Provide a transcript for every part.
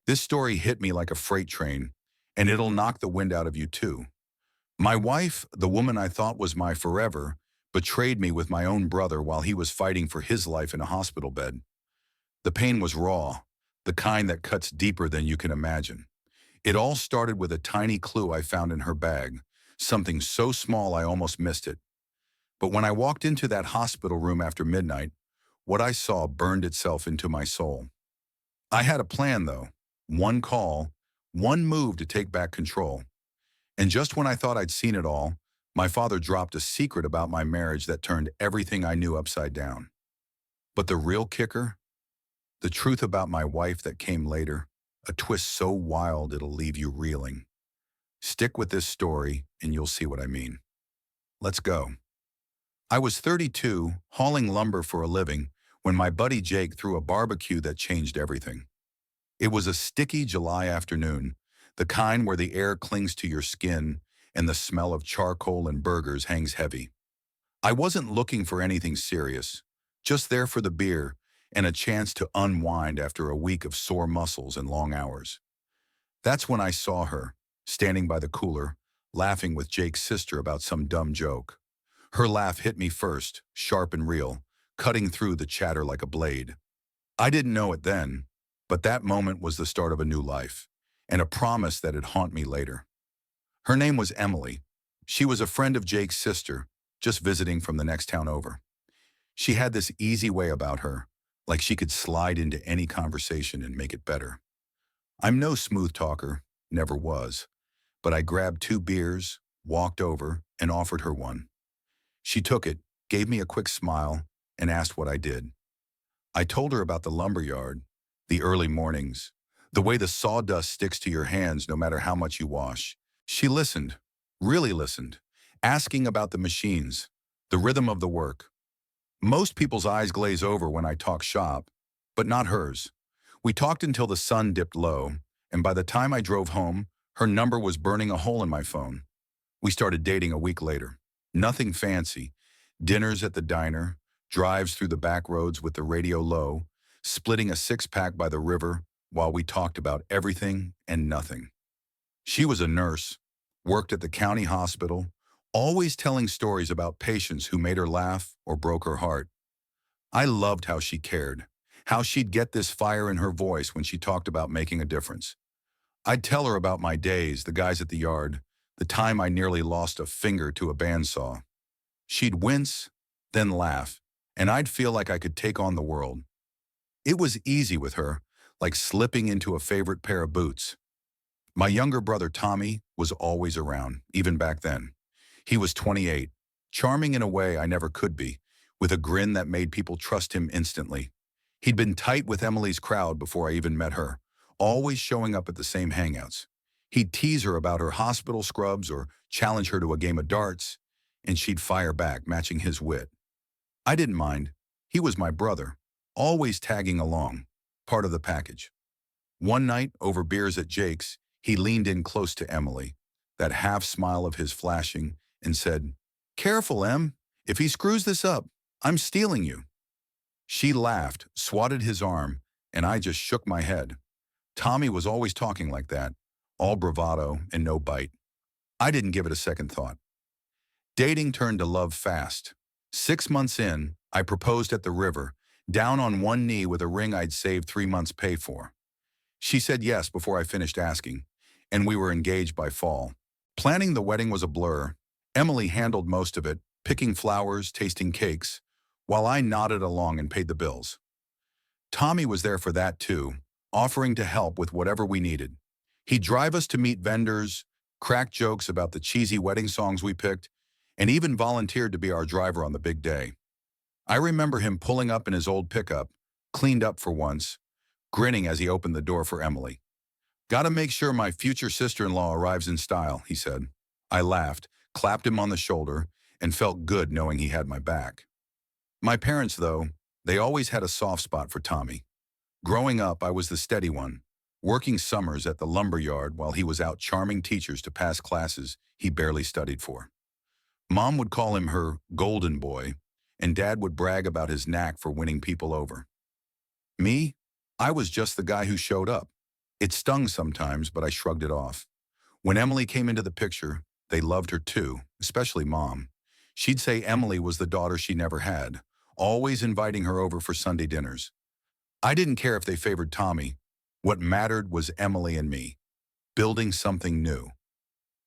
This story hit me like a freight train, and it'll knock the wind out of you too. My wife, the woman I thought was my forever, betrayed me with my own brother while he was fighting for his life in a hospital bed. The pain was raw, the kind that cuts deeper than you can imagine. It all started with a tiny clue I found in her bag, something so small I almost missed it. But when I walked into that hospital room after midnight, what I saw burned itself into my soul. I had a plan, though. One call, one move to take back control. And just when I thought I'd seen it all, my father dropped a secret about my marriage that turned everything I knew upside down. But the real kicker? The truth about my wife that came later, a twist so wild it'll leave you reeling. Stick with this story and you'll see what I mean. Let's go. I was 32, hauling lumber for a living, when my buddy Jake threw a barbecue that changed everything. It was a sticky July afternoon, the kind where the air clings to your skin and the smell of charcoal and burgers hangs heavy. I wasn't looking for anything serious, just there for the beer and a chance to unwind after a week of sore muscles and long hours. That's when I saw her, standing by the cooler, laughing with Jake's sister about some dumb joke. Her laugh hit me first, sharp and real, cutting through the chatter like a blade. I didn't know it then, but that moment was the start of a new life, and a promise that'd haunt me later. Her name was Emily. She was a friend of Jake's sister, just visiting from the next town over. She had this easy way about her, like she could slide into any conversation and make it better. I'm no smooth talker, never was, but I grabbed 2 beers, walked over, and offered her one. She took it, gave me a quick smile, and asked what I did. I told her about the lumberyard, the early mornings, the way the sawdust sticks to your hands no matter how much you wash. She listened, really listened, asking about the machines, the rhythm of the work. Most people's eyes glaze over when I talk shop, but not hers. We talked until the sun dipped low, and by the time I drove home, her number was burning a hole in my phone. We started dating a week later. Nothing fancy. Dinners at the diner, drives through the back roads with the radio low, splitting a 6-pack by the river while we talked about everything and nothing. She was a nurse, worked at the county hospital, always telling stories about patients who made her laugh or broke her heart. I loved how she cared, how she'd get this fire in her voice when she talked about making a difference. I'd tell her about my days, the guys at the yard, the time I nearly lost a finger to a bandsaw. She'd wince, then laugh, and I'd feel like I could take on the world. It was easy with her, like slipping into a favorite pair of boots. My younger brother Tommy was always around, even back then. He was 28, charming in a way I never could be, with a grin that made people trust him instantly. He'd been tight with Emily's crowd before I even met her, always showing up at the same hangouts. He'd tease her about her hospital scrubs or challenge her to a game of darts, and she'd fire back, matching his wit. I didn't mind. He was my brother, always tagging along, part of the package. One night, over beers at Jake's, he leaned in close to Emily, that half smile of his flashing, and said, "Careful, Em. If he screws this up, I'm stealing you." She laughed, swatted his arm, and I just shook my head. Tommy was always talking like that, all bravado and no bite. I didn't give it a second thought. Dating turned to love fast. 6 months in, I proposed at the river, down on one knee with a ring I'd saved 3 months' pay for. She said yes before I finished asking, and we were engaged by fall. Planning the wedding was a blur. Emily handled most of it, picking flowers, tasting cakes, while I nodded along and paid the bills. Tommy was there for that too, offering to help with whatever we needed. He'd drive us to meet vendors, crack jokes about the cheesy wedding songs we picked, and even volunteered to be our driver on the big day. I remember him pulling up in his old pickup, cleaned up for once, grinning as he opened the door for Emily. "Gotta make sure my future sister-in-law arrives in style," he said. I laughed, clapped him on the shoulder, and felt good knowing he had my back. My parents, though, they always had a soft spot for Tommy. Growing up, I was the steady one, working summers at the lumberyard while he was out charming teachers to pass classes he barely studied for. Mom would call him her golden boy, and Dad would brag about his knack for winning people over. Me, I was just the guy who showed up. It stung sometimes, but I shrugged it off. When Emily came into the picture, they loved her too, especially Mom. She'd say Emily was the daughter she never had, always inviting her over for Sunday dinners. I didn't care if they favored Tommy. What mattered was Emily and me, building something new.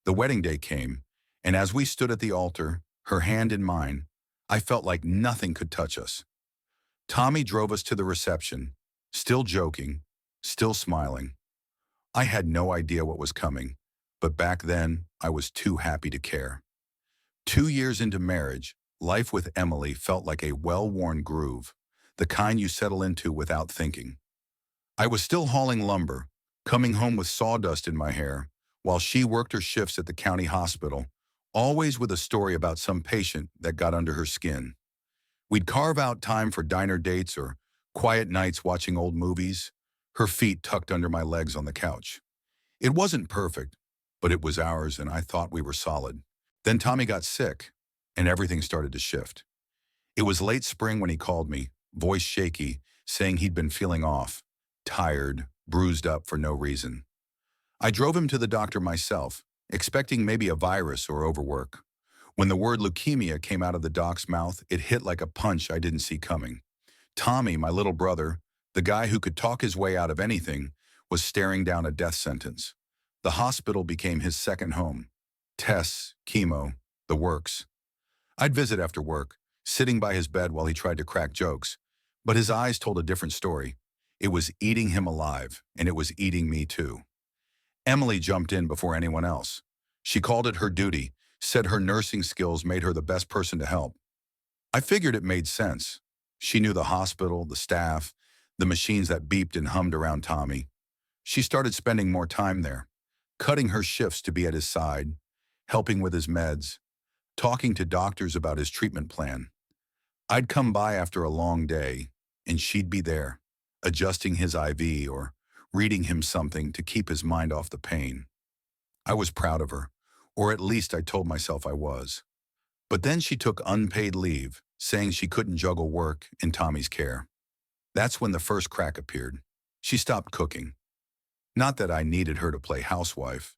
The wedding day came, and as we stood at the altar, her hand in mine, I felt like nothing could touch us. Tommy drove us to the reception, still joking, still smiling. I had no idea what was coming, but back then, I was too happy to care. 2 years into marriage, life with Emily felt like a well-worn groove, the kind you settle into without thinking. I was still hauling lumber, coming home with sawdust in my hair, while she worked her shifts at the county hospital, always with a story about some patient that got under her skin. We'd carve out time for diner dates or quiet nights watching old movies, her feet tucked under my legs on the couch. It wasn't perfect, but it was ours and I thought we were solid. Then Tommy got sick, and everything started to shift. It was late spring when he called me, voice shaky, saying he'd been feeling off, tired, bruised up for no reason. I drove him to the doctor myself, expecting maybe a virus or overwork. When the word leukemia came out of the doc's mouth, it hit like a punch I didn't see coming. Tommy, my little brother, the guy who could talk his way out of anything, was staring down a death sentence. The hospital became his second home. Tests, chemo, the works. I'd visit after work, sitting by his bed while he tried to crack jokes. But his eyes told a different story. It was eating him alive, and it was eating me too. Emily jumped in before anyone else. She called it her duty, said her nursing skills made her the best person to help. I figured it made sense. She knew the hospital, the staff, the machines that beeped and hummed around Tommy. She started spending more time there, cutting her shifts to be at his side, helping with his meds, talking to doctors about his treatment plan. I'd come by after a long day, and she'd be there, adjusting his IV or reading him something to keep his mind off the pain. I was proud of her, or at least I told myself I was. But then she took unpaid leave, saying she couldn't juggle work and Tommy's care. That's when the first crack appeared. She stopped cooking. Not that I needed her to play housewife,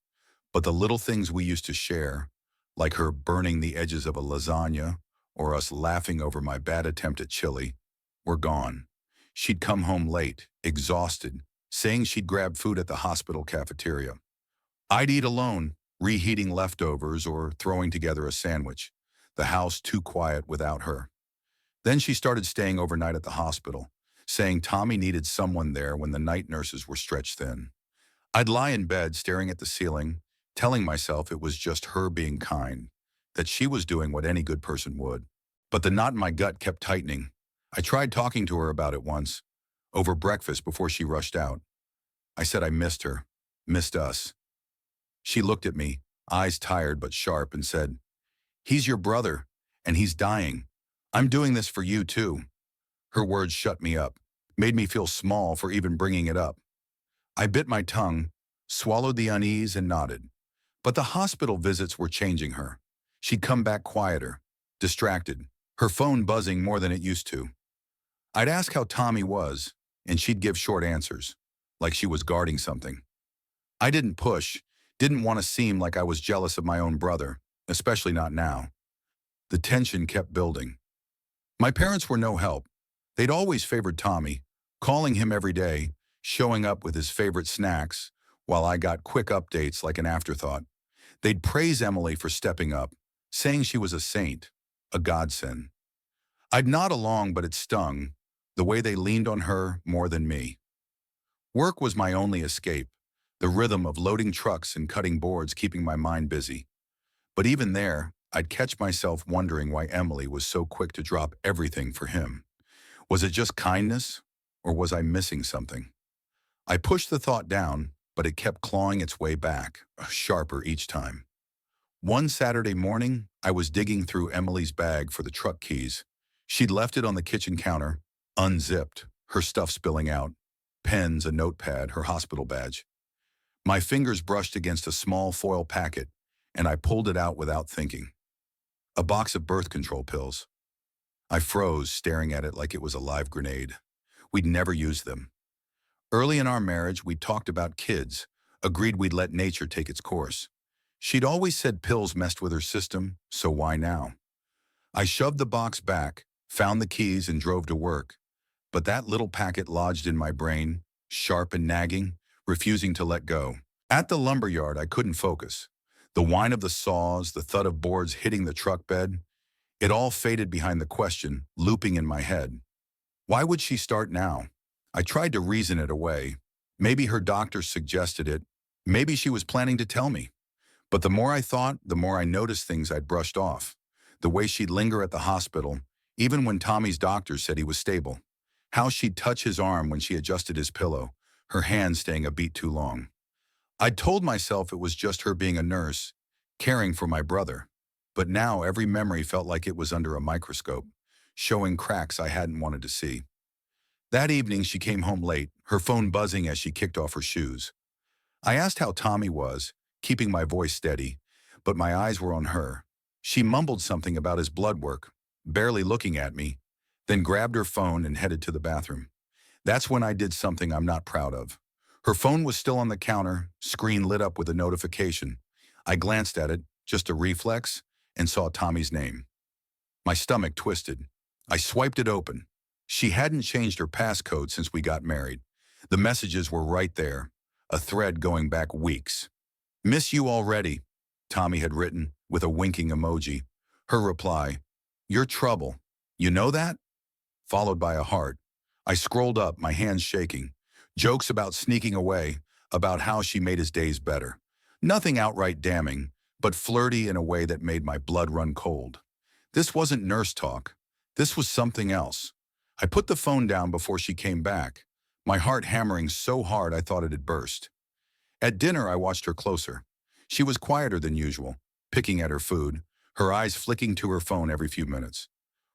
but the little things we used to share, like her burning the edges of a lasagna or us laughing over my bad attempt at chili, were gone. She'd come home late, exhausted, saying she'd grab food at the hospital cafeteria. I'd eat alone, reheating leftovers or throwing together a sandwich, the house too quiet without her. Then she started staying overnight at the hospital, saying Tommy needed someone there when the night nurses were stretched thin. I'd lie in bed staring at the ceiling, telling myself it was just her being kind, that she was doing what any good person would. But the knot in my gut kept tightening. I tried talking to her about it once, over breakfast before she rushed out. I said I missed her, missed us. She looked at me, eyes tired but sharp, and said, "He's your brother, and he's dying. I'm doing this for you too." Her words shut me up, made me feel small for even bringing it up. I bit my tongue, swallowed the unease, and nodded. But the hospital visits were changing her. She'd come back quieter, distracted, her phone buzzing more than it used to. I'd ask how Tommy was, and she'd give short answers, like she was guarding something. I didn't push, didn't want to seem like I was jealous of my own brother, especially not now. The tension kept building. My parents were no help. They'd always favored Tommy, calling him every day, showing up with his favorite snacks, while I got quick updates like an afterthought. They'd praise Emily for stepping up, saying she was a saint, a godsend. I'd nod along, but it stung, the way they leaned on her more than me. Work was my only escape, the rhythm of loading trucks and cutting boards keeping my mind busy. But even there, I'd catch myself wondering why Emily was so quick to drop everything for him. Was it just kindness, or was I missing something? I pushed the thought down, but it kept clawing its way back, sharper each time. One Saturday morning, I was digging through Emily's bag for the truck keys. She'd left it on the kitchen counter, unzipped, her stuff spilling out, pens, a notepad, her hospital badge. My fingers brushed against a small foil packet, and I pulled it out without thinking. A box of birth control pills. I froze, staring at it like it was a live grenade. We'd never used them. Early in our marriage, we talked about kids, agreed we'd let nature take its course. She'd always said pills messed with her system, so why now? I shoved the box back, found the keys, and drove to work. But that little packet lodged in my brain, sharp and nagging, refusing to let go. At the lumberyard, I couldn't focus. The whine of the saws, the thud of boards hitting the truck bed, it all faded behind the question, looping in my head. Why would she start now? I tried to reason it away. Maybe her doctor suggested it. Maybe she was planning to tell me. But the more I thought, the more I noticed things I'd brushed off. The way she'd linger at the hospital, even when Tommy's doctor said he was stable. How she'd touch his arm when she adjusted his pillow, her hand staying a beat too long. I'd told myself it was just her being a nurse, caring for my brother. But now every memory felt like it was under a microscope, showing cracks I hadn't wanted to see. That evening she came home late, her phone buzzing as she kicked off her shoes. I asked how Tommy was, keeping my voice steady, but my eyes were on her. She mumbled something about his blood work, barely looking at me, then grabbed her phone and headed to the bathroom. That's when I did something I'm not proud of. Her phone was still on the counter, screen lit up with a notification. I glanced at it, just a reflex, and saw Tommy's name. My stomach twisted. I swiped it open. She hadn't changed her passcode since we got married. The messages were right there, a thread going back weeks. "Miss you already," Tommy had written, with a winking emoji. Her reply, "You're trouble. You know that?" Followed by a heart. I scrolled up, my hands shaking. Jokes about sneaking away, about how she made his days better. Nothing outright damning, but flirty in a way that made my blood run cold. This wasn't nurse talk. This was something else. I put the phone down before she came back, my heart hammering so hard I thought it had burst. At dinner, I watched her closer. She was quieter than usual, picking at her food, her eyes flicking to her phone every few minutes.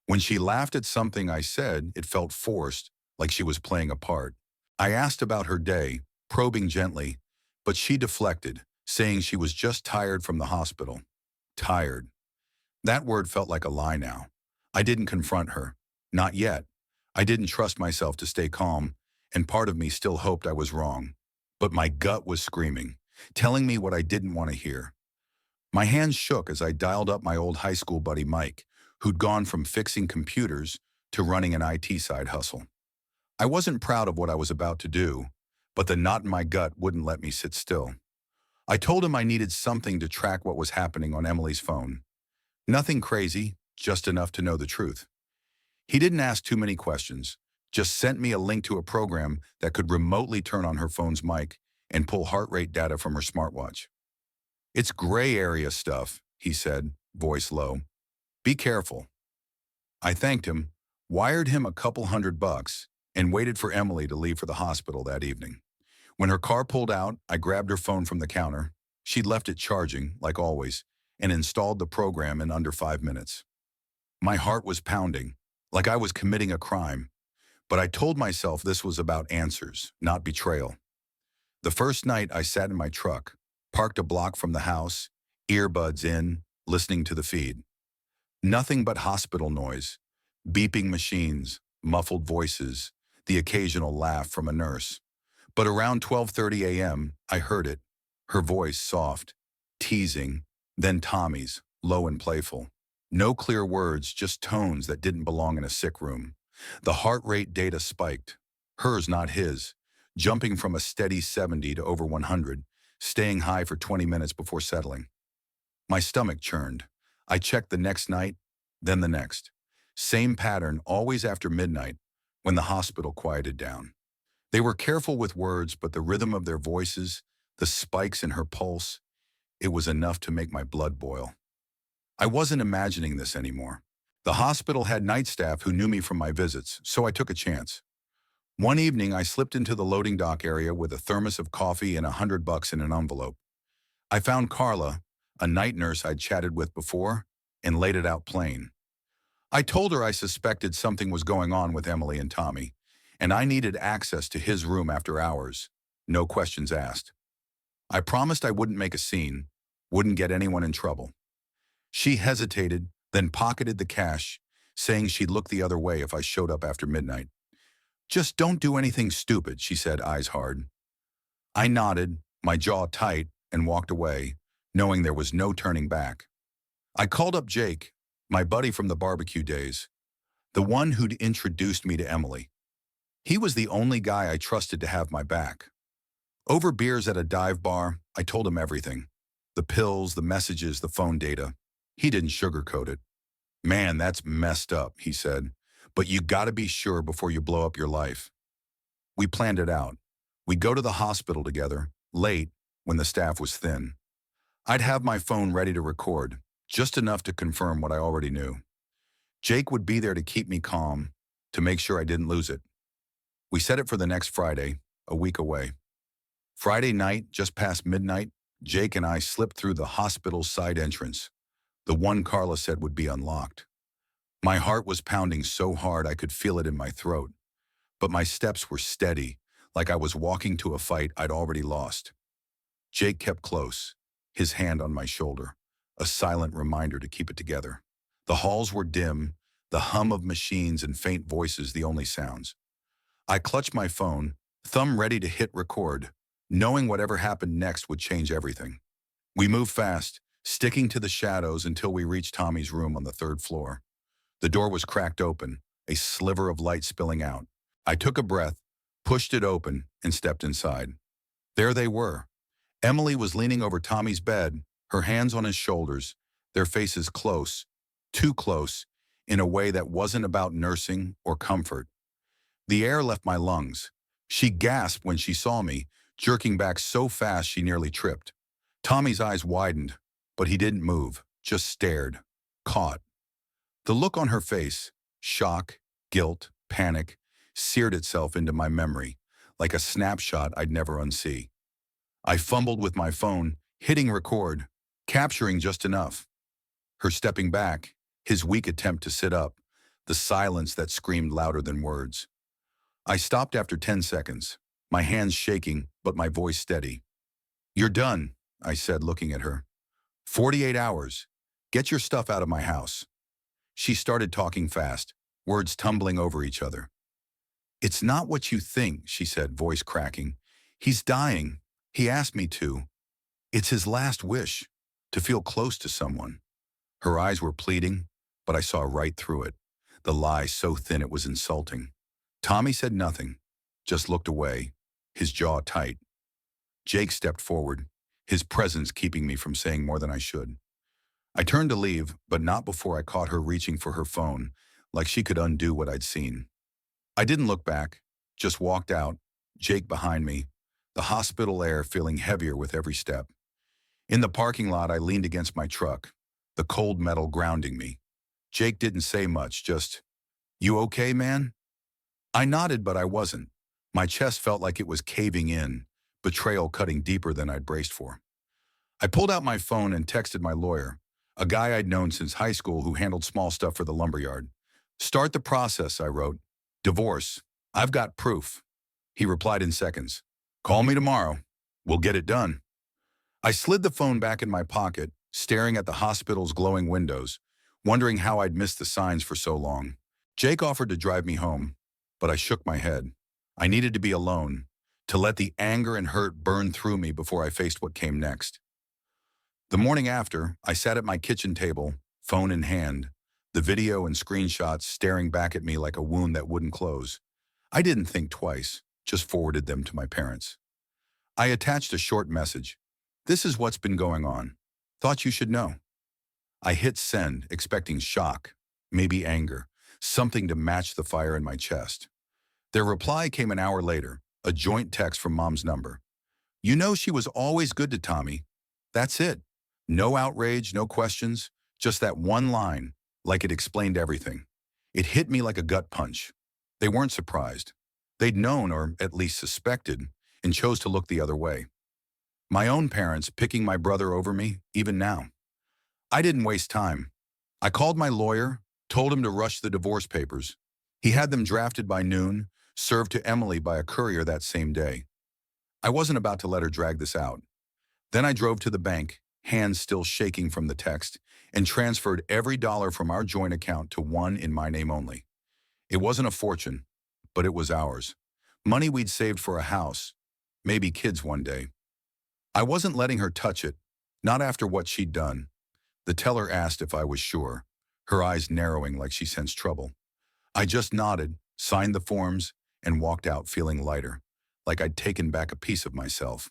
When she laughed at something I said, it felt forced, like she was playing a part. I asked about her day, probing gently, but she deflected, saying she was just tired from the hospital. Tired. That word felt like a lie now. I didn't confront her. Not yet. I didn't trust myself to stay calm, and part of me still hoped I was wrong. But my gut was screaming, telling me what I didn't want to hear. My hands shook as I dialed up my old high school buddy Mike, who'd gone from fixing computers to running an IT side hustle. I wasn't proud of what I was about to do, but the knot in my gut wouldn't let me sit still. I told him I needed something to track what was happening on Emily's phone. Nothing crazy, just enough to know the truth. He didn't ask too many questions, just sent me a link to a program that could remotely turn on her phone's mic and pull heart rate data from her smartwatch. "It's gray area stuff," he said, voice low. "Be careful." I thanked him, wired him a couple $100, and waited for Emily to leave for the hospital that evening. When her car pulled out, I grabbed her phone from the counter. She'd left it charging, like always, and installed the program in under 5 minutes. My heart was pounding, like I was committing a crime, but I told myself this was about answers, not betrayal. The first night I sat in my truck, parked a block from the house, earbuds in, listening to the feed. Nothing but hospital noise, beeping machines, muffled voices, the occasional laugh from a nurse. But around 12:30 a.m., I heard it, her voice soft, teasing, then Tommy's, low and playful. No clear words, just tones that didn't belong in a sick room. The heart rate data spiked, hers not his, jumping from a steady 70 to over 100, staying high for 20 minutes before settling. My stomach churned. I checked the next night, then the next. Same pattern, always after midnight, when the hospital quieted down. They were careful with words, but the rhythm of their voices, the spikes in her pulse, it was enough to make my blood boil. I wasn't imagining this anymore. The hospital had night staff who knew me from my visits, so I took a chance. One evening, I slipped into the loading dock area with a thermos of coffee and $100 in an envelope. I found Carla, a night nurse I'd chatted with before, and laid it out plain. I told her I suspected something was going on with Emily and Tommy, and I needed access to his room after hours, no questions asked. I promised I wouldn't make a scene, wouldn't get anyone in trouble. She hesitated, then pocketed the cash, saying she'd look the other way if I showed up after midnight. Just don't do anything stupid, she said, eyes hard. I nodded, my jaw tight, and walked away, knowing there was no turning back. I called up Jake, my buddy from the barbecue days, the one who'd introduced me to Emily. He was the only guy I trusted to have my back. Over beers at a dive bar, I told him everything. The pills, the messages, the phone data. He didn't sugarcoat it. Man, that's messed up, he said. But you gotta be sure before you blow up your life. We planned it out. We'd go to the hospital together, late, when the staff was thin. I'd have my phone ready to record, just enough to confirm what I already knew. Jake would be there to keep me calm, to make sure I didn't lose it. We set it for the next Friday, a week away. Friday night, just past midnight, Jake and I slipped through the hospital's side entrance, the one Carla said would be unlocked. My heart was pounding so hard I could feel it in my throat, but my steps were steady, like I was walking to a fight I'd already lost. Jake kept close, his hand on my shoulder, a silent reminder to keep it together. The halls were dim, the hum of machines and faint voices the only sounds. I clutched my phone, thumb ready to hit record, knowing whatever happened next would change everything. We moved fast, sticking to the shadows until we reached Tommy's room on the third floor. The door was cracked open, a sliver of light spilling out. I took a breath, pushed it open, and stepped inside. There they were. Emily was leaning over Tommy's bed, her hands on his shoulders, their faces close, too close, in a way that wasn't about nursing or comfort. The air left my lungs. She gasped when she saw me, jerking back so fast she nearly tripped. Tommy's eyes widened, but he didn't move, just stared, caught. The look on her face, shock, guilt, panic, seared itself into my memory, like a snapshot I'd never unsee. I fumbled with my phone, hitting record, capturing just enough. Her stepping back, his weak attempt to sit up, the silence that screamed louder than words. I stopped after 10 seconds, my hands shaking, but my voice steady. "You're done," I said, looking at her. 48 hours. Get your stuff out of my house." She started talking fast, words tumbling over each other. "It's not what you think," she said, voice cracking. "He's dying. He asked me to. It's his last wish, to feel close to someone." Her eyes were pleading, but I saw right through it, the lie so thin it was insulting. Tommy said nothing, just looked away, his jaw tight. Jake stepped forward, his presence keeping me from saying more than I should. I turned to leave, but not before I caught her reaching for her phone, like she could undo what I'd seen. I didn't look back, just walked out, Jake behind me, the hospital air feeling heavier with every step. In the parking lot, I leaned against my truck, the cold metal grounding me. Jake didn't say much, just, "You okay, man?" I nodded, but I wasn't. My chest felt like it was caving in, betrayal cutting deeper than I'd braced for. I pulled out my phone and texted my lawyer, a guy I'd known since high school who handled small stuff for the lumberyard. "Start the process," I wrote. "Divorce. I've got proof." He replied in seconds. "Call me tomorrow. We'll get it done." I slid the phone back in my pocket, staring at the hospital's glowing windows, wondering how I'd missed the signs for so long. Jake offered to drive me home, but I shook my head. I needed to be alone, to let the anger and hurt burn through me before I faced what came next. The morning after, I sat at my kitchen table, phone in hand, the video and screenshots staring back at me like a wound that wouldn't close. I didn't think twice, just forwarded them to my parents. I attached a short message. "This is what's been going on. Thought you should know." I hit send, expecting shock, maybe anger, something to match the fire in my chest. Their reply came an hour later, a joint text from Mom's number. "You know she was always good to Tommy. That's it. No outrage, no questions, just that one line, like it explained everything." It hit me like a gut punch. They weren't surprised. They'd known, or at least suspected, and chose to look the other way. My own parents picking my brother over me, even now. I didn't waste time. I called my lawyer, told him to rush the divorce papers. He had them drafted by noon, served to Emily by a courier that same day. I wasn't about to let her drag this out. Then I drove to the bank, hands still shaking from the text, and transferred every dollar from our joint account to one in my name only. It wasn't a fortune, but it was ours. Money we'd saved for a house, maybe kids one day. I wasn't letting her touch it, not after what she'd done. The teller asked if I was sure, her eyes narrowing like she sensed trouble. I just nodded, signed the forms, and walked out feeling lighter, like I'd taken back a piece of myself.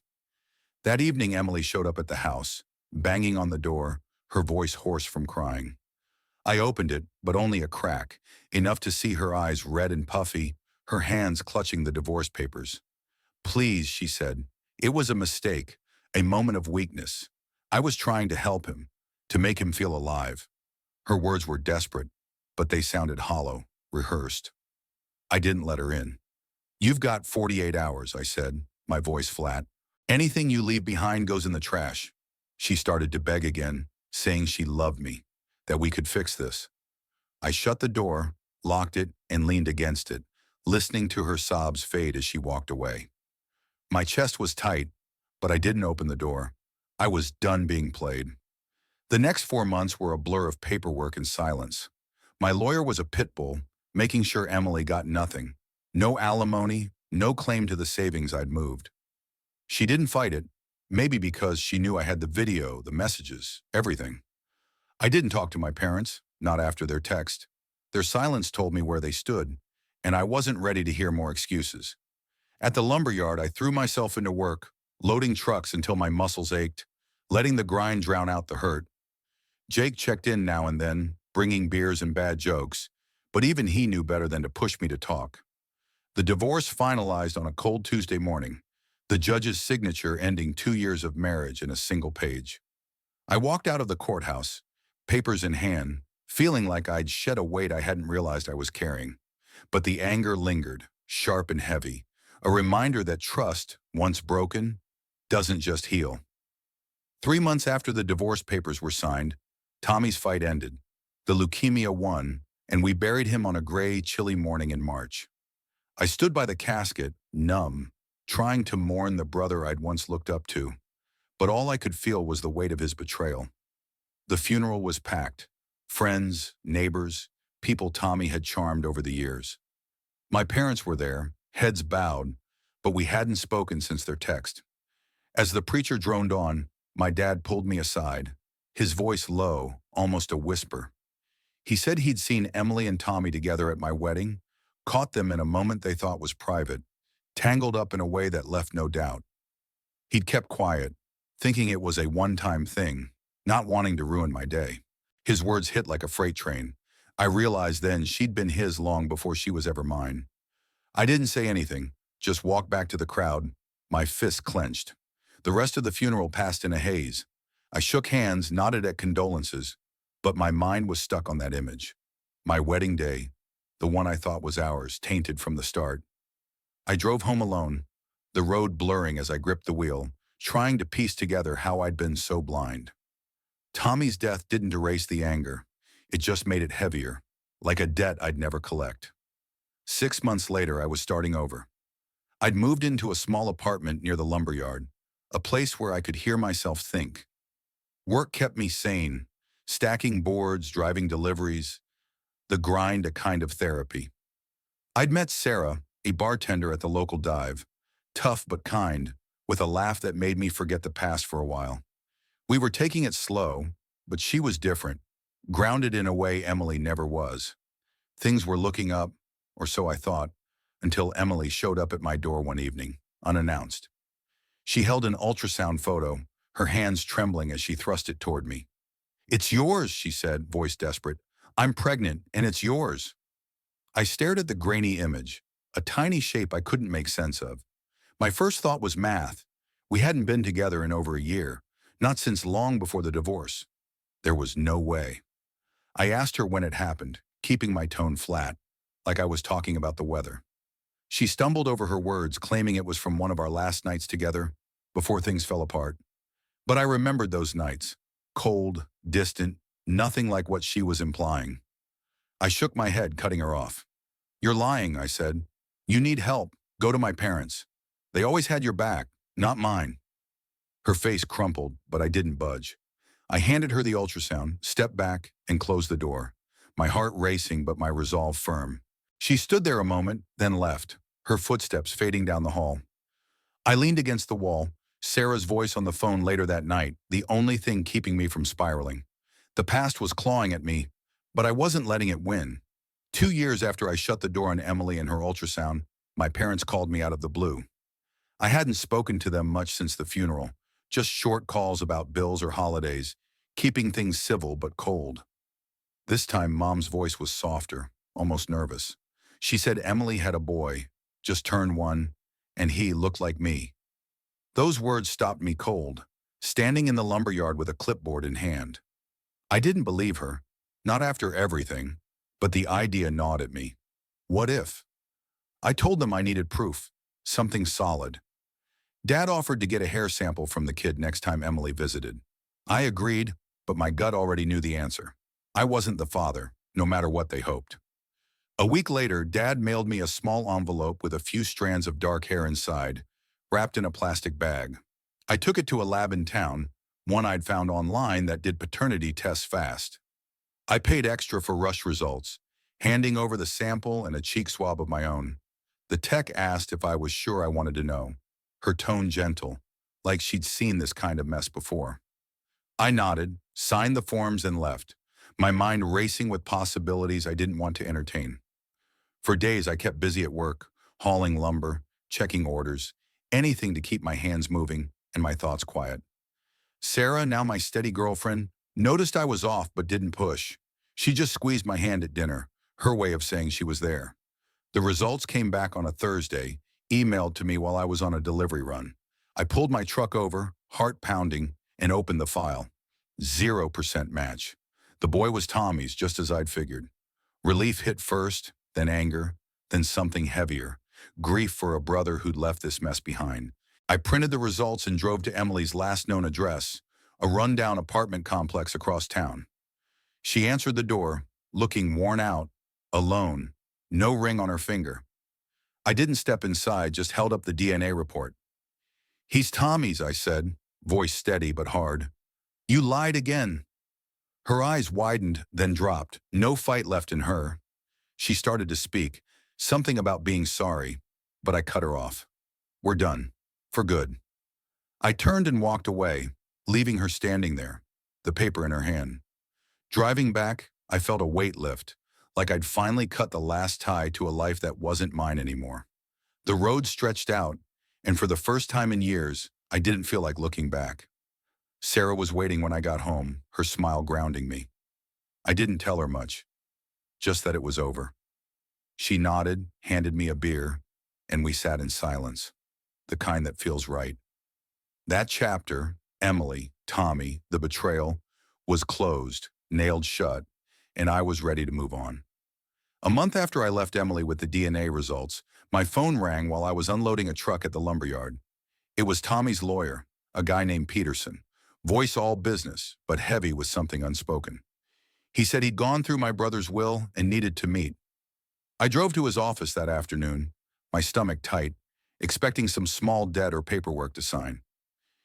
That evening, Emily showed up at the house, banging on the door, her voice hoarse from crying. I opened it, but only a crack, enough to see her eyes red and puffy, her hands clutching the divorce papers. "Please," she said. "It was a mistake, a moment of weakness. I was trying to help him, to make him feel alive." Her words were desperate, but they sounded hollow, rehearsed. I didn't let her in. "You've got 48 hours, I said, my voice flat. "Anything you leave behind goes in the trash." She started to beg again, saying she loved me, that we could fix this. I shut the door, locked it, and leaned against it, listening to her sobs fade as she walked away. My chest was tight, but I didn't open the door. I was done being played. The next 4 months were a blur of paperwork and silence. My lawyer was a pit bull, making sure Emily got nothing. No alimony, no claim to the savings I'd moved. She didn't fight it, maybe because she knew I had the video, the messages, everything. I didn't talk to my parents, not after their text. Their silence told me where they stood, and I wasn't ready to hear more excuses. At the lumberyard, I threw myself into work, loading trucks until my muscles ached, letting the grind drown out the hurt. Jake checked in now and then, bringing beers and bad jokes, but even he knew better than to push me to talk. The divorce finalized on a cold Tuesday morning, the judge's signature ending 2 years of marriage in a single page. I walked out of the courthouse, papers in hand, feeling like I'd shed a weight I hadn't realized I was carrying. But the anger lingered, sharp and heavy, a reminder that trust, once broken, doesn't just heal. 3 months after the divorce papers were signed, Tommy's fight ended. The leukemia won, and we buried him on a gray, chilly morning in March. I stood by the casket, numb, trying to mourn the brother I'd once looked up to, but all I could feel was the weight of his betrayal. The funeral was packed. Friends, neighbors, people Tommy had charmed over the years. My parents were there, heads bowed, but we hadn't spoken since their text. As the preacher droned on, my dad pulled me aside, his voice low, almost a whisper. He said he'd seen Emily and Tommy together at my wedding, caught them in a moment they thought was private, tangled up in a way that left no doubt. He'd kept quiet, thinking it was a one-time thing, not wanting to ruin my day. His words hit like a freight train. I realized then she'd been his long before she was ever mine. I didn't say anything, just walked back to the crowd, my fists clenched. The rest of the funeral passed in a haze. I shook hands, nodded at condolences, but my mind was stuck on that image. My wedding day, the one I thought was ours, tainted from the start. I drove home alone, the road blurring as I gripped the wheel, trying to piece together how I'd been so blind. Tommy's death didn't erase the anger. It just made it heavier, like a debt I'd never collect. 6 months later, I was starting over. I'd moved into a small apartment near the lumberyard, a place where I could hear myself think. Work kept me sane, stacking boards, driving deliveries, the grind a kind of therapy. I'd met Sarah, a bartender at the local dive, tough but kind, with a laugh that made me forget the past for a while. We were taking it slow, but she was different, grounded in a way Emily never was. Things were looking up, or so I thought, until Emily showed up at my door one evening, unannounced. She held an ultrasound photo, her hands trembling as she thrust it toward me. "It's yours," she said, voice desperate. "I'm pregnant, and it's yours." I stared at the grainy image, a tiny shape I couldn't make sense of. My first thought was math. We hadn't been together in over a year, not since long before the divorce. There was no way. I asked her when it happened, keeping my tone flat, like I was talking about the weather. She stumbled over her words, claiming it was from one of our last nights together, before things fell apart. But I remembered those nights, cold, distant, nothing like what she was implying. I shook my head, cutting her off. "You're lying," I said. "You need help. Go to my parents. They always had your back, not mine." Her face crumpled, but I didn't budge. I handed her the ultrasound, stepped back, and closed the door, my heart racing but my resolve firm. She stood there a moment, then left, her footsteps fading down the hall. I leaned against the wall, Sarah's voice on the phone later that night, the only thing keeping me from spiraling. The past was clawing at me, but I wasn't letting it win. 2 years after I shut the door on Emily and her ultrasound, my parents called me out of the blue. I hadn't spoken to them much since the funeral, just short calls about bills or holidays, keeping things civil but cold. This time, Mom's voice was softer, almost nervous. She said Emily had a boy, just turned 1, and he looked like me. Those words stopped me cold, standing in the lumberyard with a clipboard in hand. I didn't believe her, not after everything, but the idea gnawed at me. What if? I told them I needed proof, something solid. Dad offered to get a hair sample from the kid next time Emily visited. I agreed, but my gut already knew the answer. I wasn't the father, no matter what they hoped. A week later, Dad mailed me a small envelope with a few strands of dark hair inside, wrapped in a plastic bag. I took it to a lab in town, one I'd found online that did paternity tests fast. I paid extra for rush results, handing over the sample and a cheek swab of my own. The tech asked if I was sure I wanted to know, her tone gentle, like she'd seen this kind of mess before. I nodded, signed the forms, and left, my mind racing with possibilities I didn't want to entertain. For days, I kept busy at work, hauling lumber, checking orders, anything to keep my hands moving and my thoughts quiet. Sarah, now my steady girlfriend, noticed I was off but didn't push. She just squeezed my hand at dinner, her way of saying she was there. The results came back on a Thursday, emailed to me while I was on a delivery run. I pulled my truck over, heart pounding, and opened the file. 0% match. The boy was Tommy's, just as I'd figured. Relief hit first, then anger, then something heavier. Grief for a brother who'd left this mess behind. I printed the results and drove to Emily's last known address, a rundown apartment complex across town. She answered the door, looking worn out, alone, no ring on her finger. I didn't step inside, just held up the DNA report. "He's Tommy's," I said, voice steady but hard. "You lied again." Her eyes widened, then dropped, no fight left in her. She started to speak, something about being sorry, but I cut her off. "We're done. For good." I turned and walked away, leaving her standing there, the paper in her hand. Driving back, I felt a weight lift, like I'd finally cut the last tie to a life that wasn't mine anymore. The road stretched out, and for the first time in years, I didn't feel like looking back. Sarah was waiting when I got home, her smile grounding me. I didn't tell her much, just that it was over. She nodded, handed me a beer, and we sat in silence, the kind that feels right. That chapter, Emily, Tommy, the betrayal, was closed, nailed shut, and I was ready to move on. A month after I left Emily with the DNA results, my phone rang while I was unloading a truck at the lumberyard. It was Tommy's lawyer, a guy named Peterson, voice all business, but heavy with something unspoken. He said he'd gone through my brother's will and needed to meet. I drove to his office that afternoon, my stomach tight, expecting some small debt or paperwork to sign.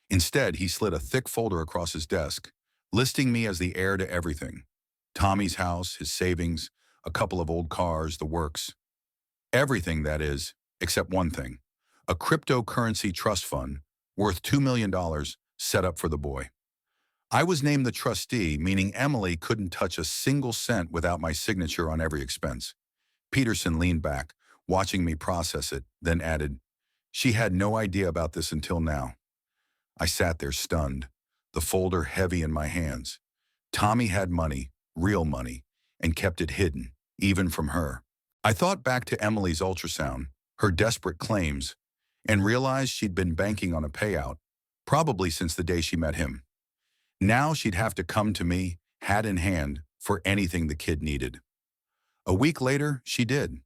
Instead, he slid a thick folder across his desk, listing me as the heir to everything. Tommy's house, his savings, a couple of old cars, the works. Everything, that is, except one thing: a cryptocurrency trust fund worth $2 million set up for the boy. I was named the trustee, meaning Emily couldn't touch a single cent without my signature on every expense. Peterson leaned back, watching me process it, then added, "She had no idea about this until now." I sat there stunned, the folder heavy in my hands. Tommy had money, real money, and kept it hidden, even from her. I thought back to Emily's ultrasound, her desperate claims, and realized she'd been banking on a payout, probably since the day she met him. Now she'd have to come to me, hat in hand, for anything the kid needed. A week later, she did.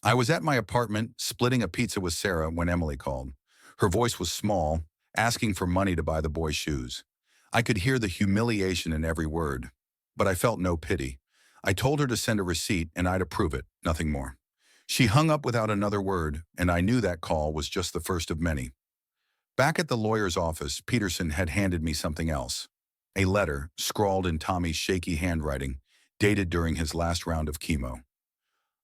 I was at my apartment, splitting a pizza with Sarah when Emily called. Her voice was small, asking for money to buy the boy's shoes. I could hear the humiliation in every word, but I felt no pity. I told her to send a receipt and I'd approve it, nothing more. She hung up without another word, and I knew that call was just the first of many. Back at the lawyer's office, Peterson had handed me something else. A letter, scrawled in Tommy's shaky handwriting, dated during his last round of chemo.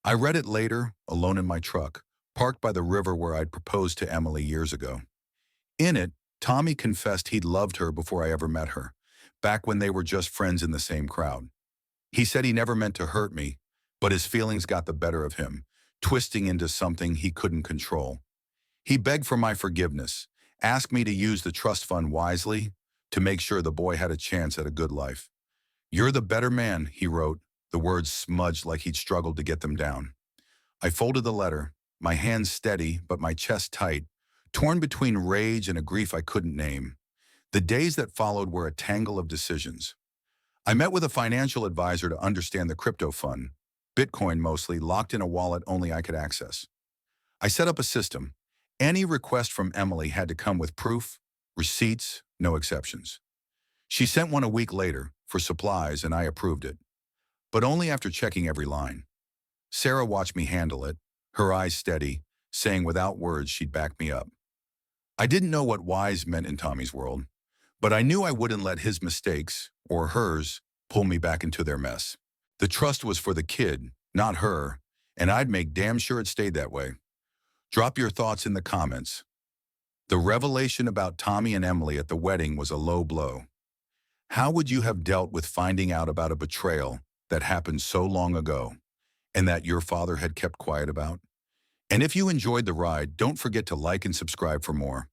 I read it later, alone in my truck, parked by the river where I'd proposed to Emily years ago. In it, Tommy confessed he'd loved her before I ever met her, back when they were just friends in the same crowd. He said he never meant to hurt me, but his feelings got the better of him, twisting into something he couldn't control. He begged for my forgiveness, asked me to use the trust fund wisely, to make sure the boy had a chance at a good life. "You're the better man," he wrote, the words smudged like he'd struggled to get them down. I folded the letter, my hands steady but my chest tight, torn between rage and a grief I couldn't name. The days that followed were a tangle of decisions. I met with a financial advisor to understand the crypto fund, Bitcoin mostly, locked in a wallet only I could access. I set up a system. Any request from Emily had to come with proof, receipts, no exceptions. She sent one a week later for supplies and I approved it, but only after checking every line. Sarah watched me handle it, her eyes steady, saying without words she'd back me up. I didn't know what wise meant in Tommy's world, but I knew I wouldn't let his mistakes, or hers, pull me back into their mess. The trust was for the kid, not her, and I'd make damn sure it stayed that way. Drop your thoughts in the comments. The revelation about Tommy and Emily at the wedding was a low blow. How would you have dealt with finding out about a betrayal that happened so long ago and that your father had kept quiet about? And if you enjoyed the ride, don't forget to like and subscribe for more.